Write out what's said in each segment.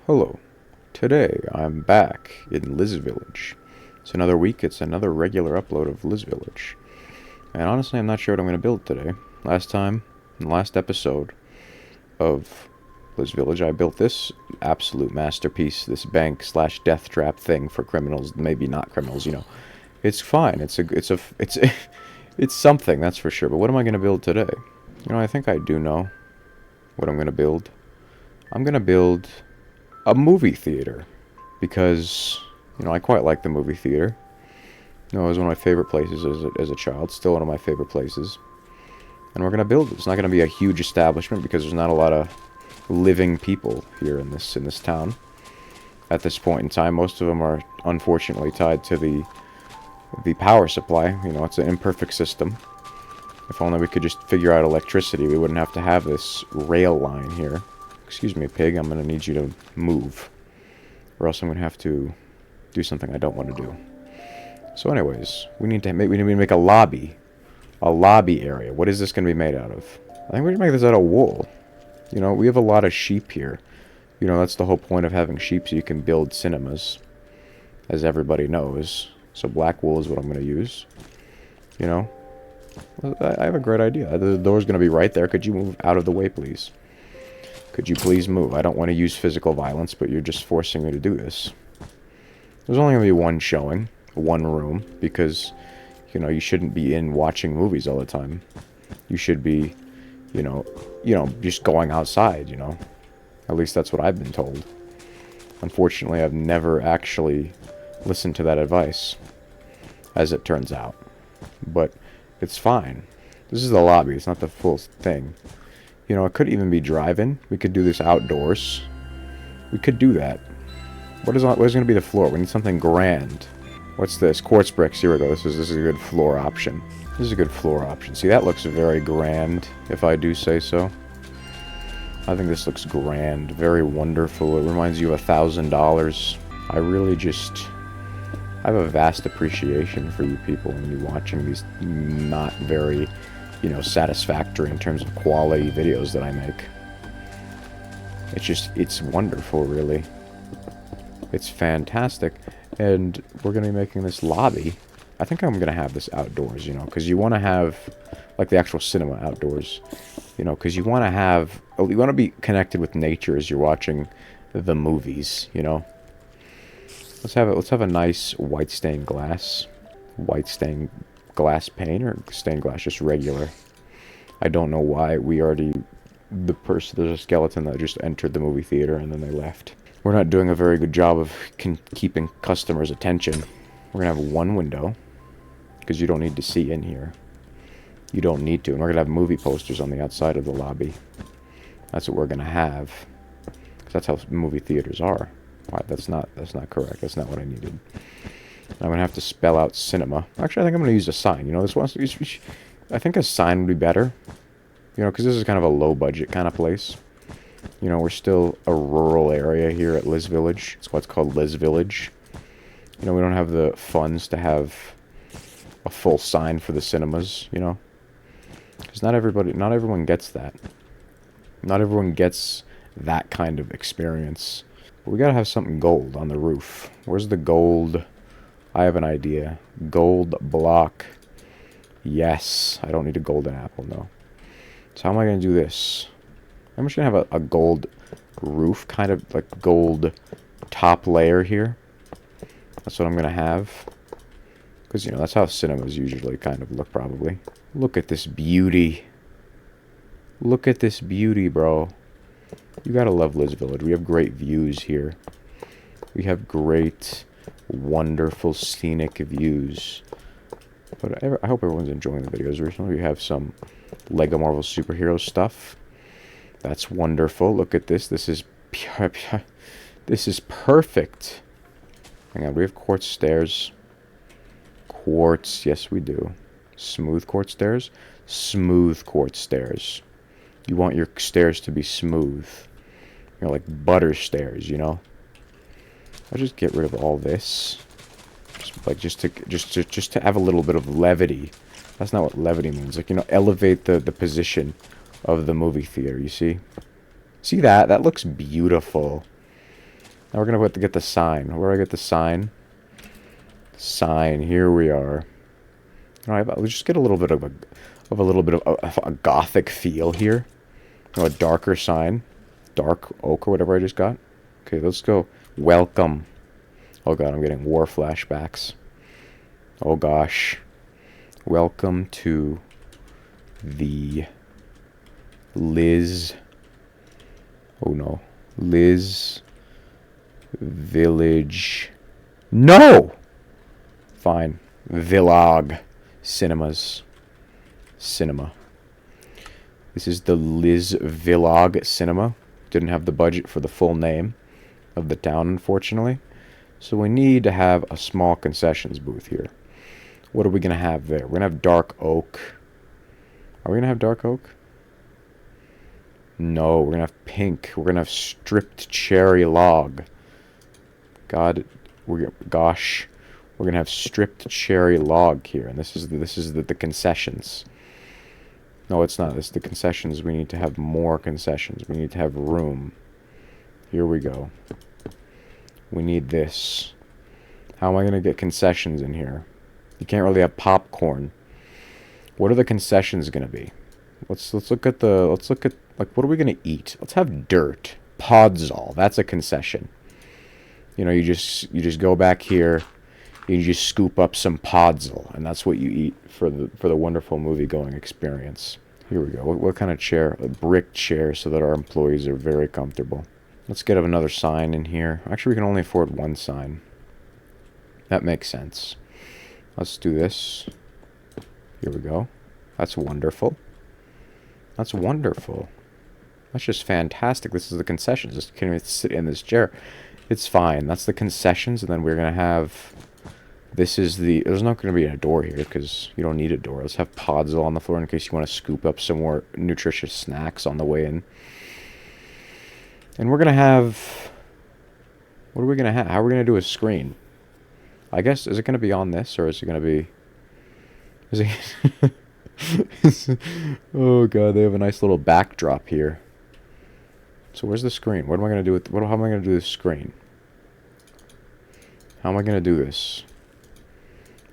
Hello. Today I'm back in Liz Village. It's another week, it's another regular upload of Liz Village. And honestly, I'm not sure what I'm going to build today. Last time, in the last episode of Liz Village, I built this absolute masterpiece, this bank slash death trap thing for criminals, maybe not criminals. It's fine. It's something, that's for sure. But what am I going to build today? I think I do know what I'm going to build. I'm going to build a movie theater because I quite like the movie theater. It was one of my favorite places as a child. Still one of my favorite places. And we're gonna build it. It's not gonna be a huge establishment because there's not a lot of living people here in this town at this point in time. Most of them are unfortunately tied to the power supply. It's an imperfect system. If only we could just figure out electricity, we wouldn't have to have this rail line here. Excuse me, pig, I'm going to need you to move. Or else I'm going to have to do something I don't want to do. So anyways, we need to make a lobby. A lobby area. What is this going to be made out of? I think we're going to make this out of wool. We have a lot of sheep here. That's the whole point of having sheep, so you can build cinemas. As everybody knows. So black wool is what I'm going to use. I have a great idea. The door's going to be right there. Could you move out of the way, please? Could you please move? I don't want to use physical violence, but you're just forcing me to do this. There's only going to be one showing, one room, because, you shouldn't be in watching movies all the time. You should be, just going outside, At least that's what I've been told. Unfortunately, I've never actually listened to that advice, as it turns out. But it's fine. This is the lobby, it's not the full thing. It could even be drive-in. We could do this outdoors. We could do that. Where's going to be the floor? We need something grand. What's this? Quartz bricks. Here we go. This is a good floor option. This is a good floor option. See, that looks very grand, if I do say so. I think this looks grand. Very wonderful. It reminds you of $1,000. I have a vast appreciation for you people and you watching these not very satisfactory in terms of quality videos that I make. It's wonderful, really. It's fantastic. And we're going to be making this lobby. I think I'm going to have this outdoors, because you want to have, like, the actual cinema outdoors. Because you want to be connected with nature as you're watching the movies, Let's have a nice white stained glass. White stained glass pane or stained glass, just regular. I don't know why there's a skeleton that just entered the movie theater and then they left. We're not doing a very good job of keeping customers' attention. We're gonna have one window because you don't need to see in here. You don't need to. And we're gonna have movie posters on the outside of the lobby. That's what we're gonna have. Because that's how movie theaters are. Why, that's not correct. That's not what I needed. I'm going to have to spell out cinema. Actually, I think I'm going to use a sign. I think a sign would be better. Because this is kind of a low-budget kind of place. We're still a rural area here at Liz Village. It's what's called Liz Village. We don't have the funds to have a full sign for the cinemas, Because not everyone gets that. Not everyone gets that kind of experience. But we got to have something gold on the roof. Where's the gold? I have an idea. Gold block. Yes. I don't need a golden apple, no. So how am I going to do this? I'm just going to have a gold roof, kind of like gold top layer here. That's what I'm going to have. Because, that's how cinemas usually kind of look, probably. Look at this beauty. Look at this beauty, bro. You gotta love Liz Village. We have great views here. We have great, wonderful, scenic views. But I hope everyone's enjoying the videos recently. We have some Lego Marvel superhero stuff. That's wonderful. Look at this. This is this is perfect. Hang on, we have quartz stairs. Quartz, yes we do. Smooth quartz stairs. Smooth quartz stairs. You want your stairs to be smooth. Like butter stairs, I'll just get rid of all this. Just to have a little bit of levity. That's not what levity means. Elevate the position of the movie theater, you see? See that? That looks beautiful. Now we're gonna have to get the sign. Where do I get the sign? Sign. Here we are. All right, let's just get a little bit of a gothic feel here. You know, a darker sign, dark oak or whatever I just got. Okay, let's go. Welcome. Oh god, I'm getting war flashbacks. Oh gosh. Welcome to the Liz. Oh no. Liz Village. No! Fine. Village Cinemas. Cinema. This is the Liz Village Cinema. Didn't have the budget for the full name of the town, unfortunately. So we need to have a small concessions booth here. What are we going to have there? We're going to have dark oak. Are we going to have dark oak? No, we're going to have pink. We're going to have stripped cherry log. God, gosh. We're going to have stripped cherry log here. And this is the concessions. No, it's not. It's the concessions. We need to have more concessions. We need to have room. Here we go. We need this. How am I going to get concessions in here? You can't really have popcorn. What are the concessions going to be? Let's look at like, what are we going to eat? Let's have dirt. Podzol. That's a concession. You know, you just go back here, you just scoop up some podzol, and that's what you eat for the wonderful movie-going experience. Here we go. What kind of chair? A brick chair so that our employees are very comfortable. Let's get another sign in here. Actually, we can only afford one sign. That makes sense. Let's do this. Here we go. That's wonderful. That's wonderful. That's just fantastic. This is the concessions. Just can't even sit in this chair. It's fine. That's the concessions, and then we're going to have... This is the... There's not going to be a door here, because you don't need a door. Let's have podzol on the floor in case you want to scoop up some more nutritious snacks on the way in. And we're going to have... What are we going to have? How are we going to do a screen? I guess, is it going to be on this, or is it going to be... Is it... Oh, God, they have a nice little backdrop here. So where's the screen? What am I going to do with... How am I going to do this screen? How am I going to do this?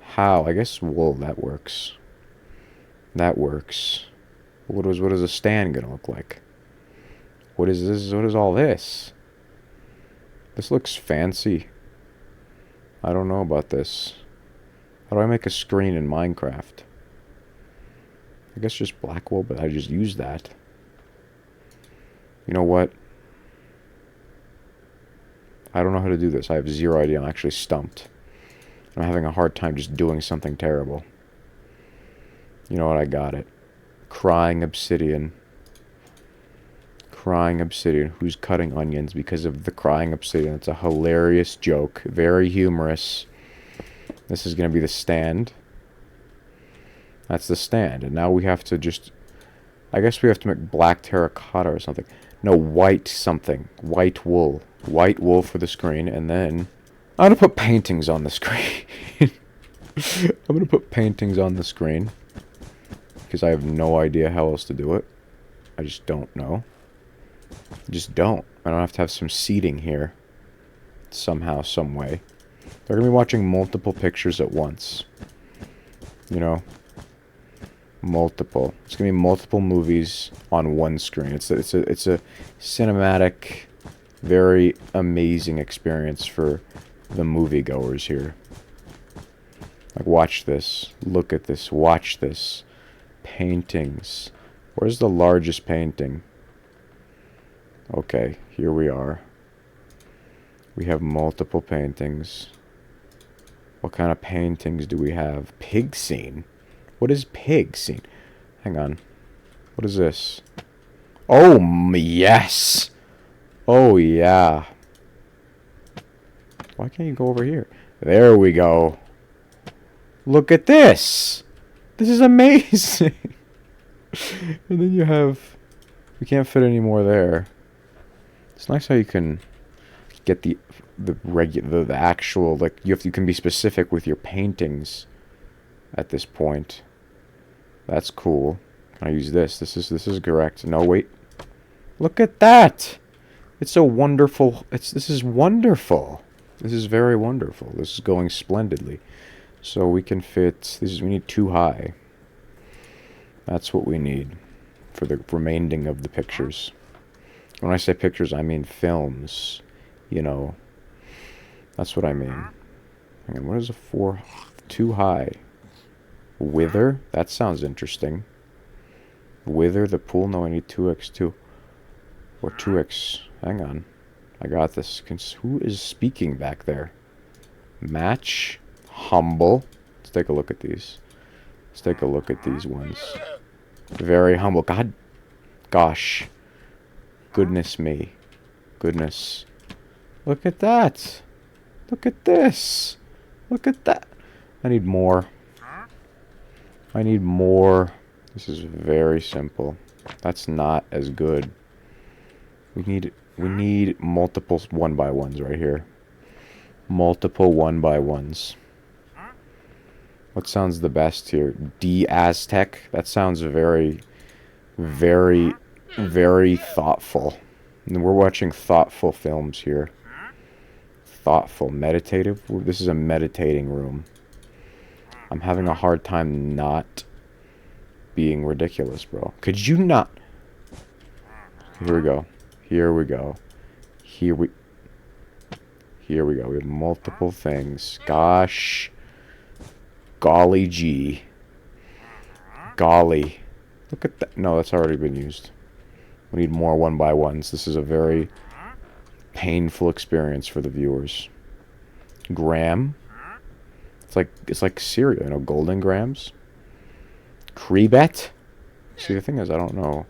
How? I guess wool, that works. That works. What is a stand going to look like? What is this? What is all this? This looks fancy. I don't know about this. How do I make a screen in Minecraft? I guess just black wool, but I just use that. You know what? I don't know how to do this. I have zero idea. I'm actually stumped. I'm having a hard time just doing something terrible. You know what? I got it. Crying obsidian. Crying obsidian. Who's cutting onions because of the crying obsidian? It's a hilarious joke. Very humorous. This is going to be the stand. That's the stand. And now we have to just... I guess we have to make black terracotta or something. No, white something. White wool. White wool for the screen. And then... I'm going to put paintings on the screen. I'm going to put paintings on the screen. Because I have no idea how else to do it. I just don't know. I just don't. I don't have to have some seating here. Somehow, some way. They're going to be watching multiple pictures at once. You know? Multiple. It's going to be multiple movies on one screen. It's a cinematic, very amazing experience for the moviegoers here. Like, watch this. Look at this. Watch this. Paintings. Where's the largest painting? Okay, here we are. We have multiple paintings. What kind of paintings do we have? Pig scene. What is pig scene? Hang on. What is this? Oh, yes! Oh, yeah. Why can't you go over here? There we go. Look at this! This is amazing! And then you have... We can't fit any more there. It's nice how you can get the actual, like, you can be specific with your paintings at this point. That's cool. Can I use this? This is correct. No, wait. Look at that! It's so wonderful. This is wonderful. This is very wonderful. This is going splendidly. So we can fit, we need 2 high. That's what we need for the remaining of the pictures. When I say pictures, I mean films. You know, that's what I mean. Hang on, what is a 4? 2 high. Wither? That sounds interesting. Wither the pool? No, I need 2x2. Or 2x. Hang on. I got this. Who is speaking back there? Match. Humble. Let's take a look at these. Let's take a look at these ones. Very humble. God. Gosh. Goodness me. Goodness. Look at that. Look at this. Look at that. I need more. I need more. This is very simple. That's not as good. We need multiple 1x1s right here. Multiple 1x1s. What sounds the best here? D-Aztec? That sounds very, very, very thoughtful. And we're watching thoughtful films here. Thoughtful. Meditative? This is a meditating room. I'm having a hard time not being ridiculous, bro. Could you not? Here we go. Here we go. Here we go. We have multiple things. Gosh. Golly gee. Golly. Look at that. No, that's already been used. We need more 1x1s. This is a very painful experience for the viewers. Graham. It's like cereal, you know, Golden Grams. Creebet. See, the thing is, I don't know.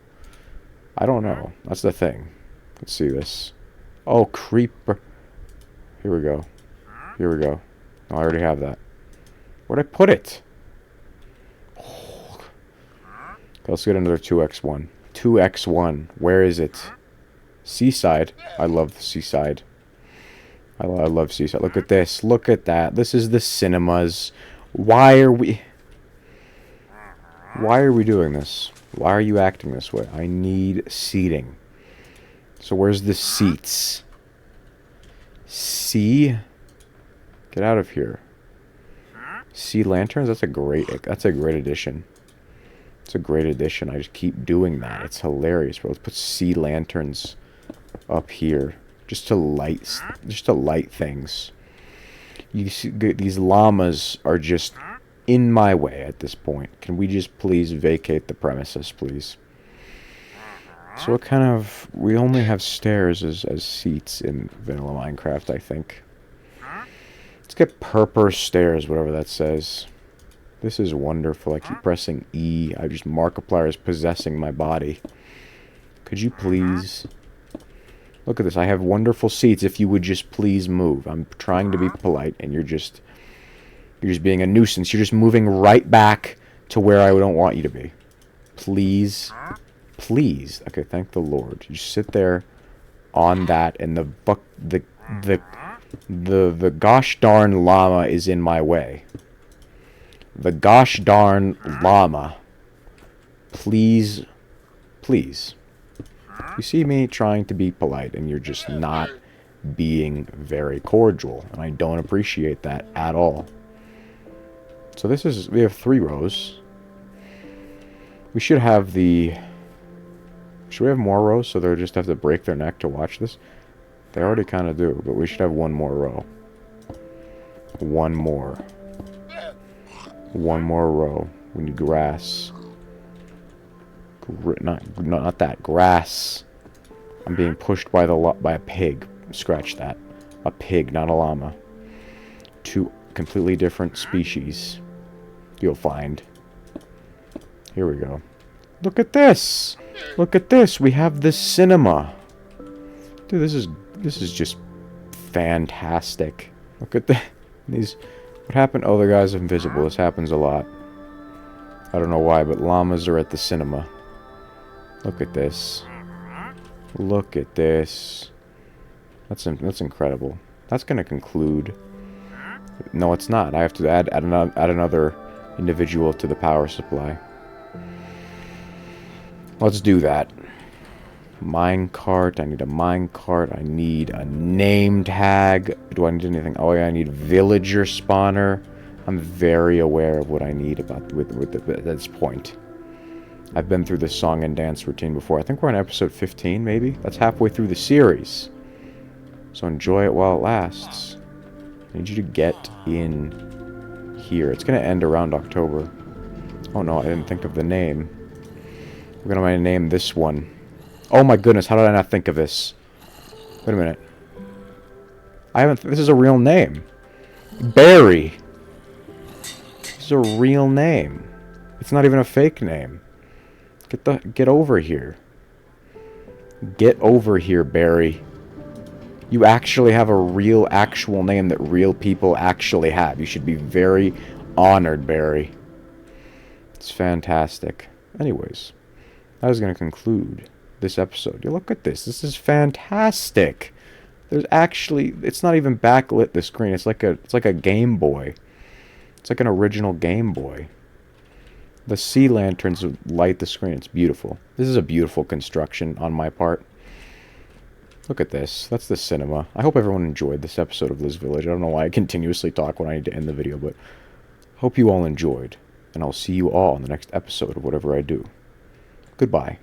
I don't know. That's the thing. Let's see this. Oh, creeper. Here we go. Here we go. Oh, I already have that. Where'd I put it? Oh. Okay, let's get another 2x1. 2x1. Where is it? Seaside. I love the seaside. I love seaside. Look at this. Look at that. This is the cinemas. Why are we doing this? Why are you acting this way? I need seating. So where's the seats? See? Get out of here. Sea lanterns? That's a great addition. It's a great addition. I just keep doing that. It's hilarious, bro. Let's put sea lanterns up here. Just to light things. You see, these llamas are just in my way at this point. Can we just please vacate the premises, please? So what kind of... We only have stairs as seats in Vanilla Minecraft, I think. Let's get purple stairs, whatever that says. This is wonderful. I keep pressing E. Markiplier is possessing my body. Could you please... Look at this. I have wonderful seats. If you would just please move. I'm trying to be polite, and you're just being a nuisance. You're just moving right back to where I don't want you to be. Please. Please. Okay, thank the Lord. You sit there on that, and the gosh darn llama is in my way. The gosh darn llama. Please. Please. You see me trying to be polite, and you're just not being very cordial, and I don't appreciate that at all. So we have 3 rows. We should have should we have more rows so they'll just have to break their neck to watch this? They already kind of do, but we should have 1 more row. 1 more. 1 more row. We need grass. Not that. Grass. I'm being pushed by a pig. Scratch that. A pig, not a llama. 2 completely different species. You'll find. Here we go. Look at this. Look at this. We have the cinema. Dude, this is just fantastic. Look at these. What happened? Oh, the guy's invisible. This happens a lot. I don't know why, but llamas are at the cinema. Look at this. Look at this. That's incredible. That's gonna conclude. No, it's not. I have to add another individual to the power supply. Let's do that. Minecart. I need a minecart. I need a name tag. Do I need anything? Oh yeah, I need villager spawner. I'm very aware of what I need about at this point. I've been through this song and dance routine before. I think we're on episode 15, maybe? That's halfway through the series. So enjoy it while it lasts. I need you to get in here. It's going to end around October. Oh no, I didn't think of the name. We're going to name this one. Oh my goodness, how did I not think of this? Wait a minute. This is a real name. Barry. This is a real name. It's not even a fake name. Get over here. Get over here, Barry. You actually have a real, actual name that real people actually have. You should be very honored, Barry. It's fantastic. Anyways, that is going to conclude this episode. You look at this. This is fantastic. There's actually, it's not even backlit, the screen. It's like a Game Boy. It's like an original Game Boy. The sea lanterns light the screen. It's beautiful. This is a beautiful construction on my part. Look at this. That's the cinema. I hope everyone enjoyed this episode of Liz Village. I don't know why I continuously talk when I need to end the video, but hope you all enjoyed. And I'll see you all in the next episode of whatever I do. Goodbye.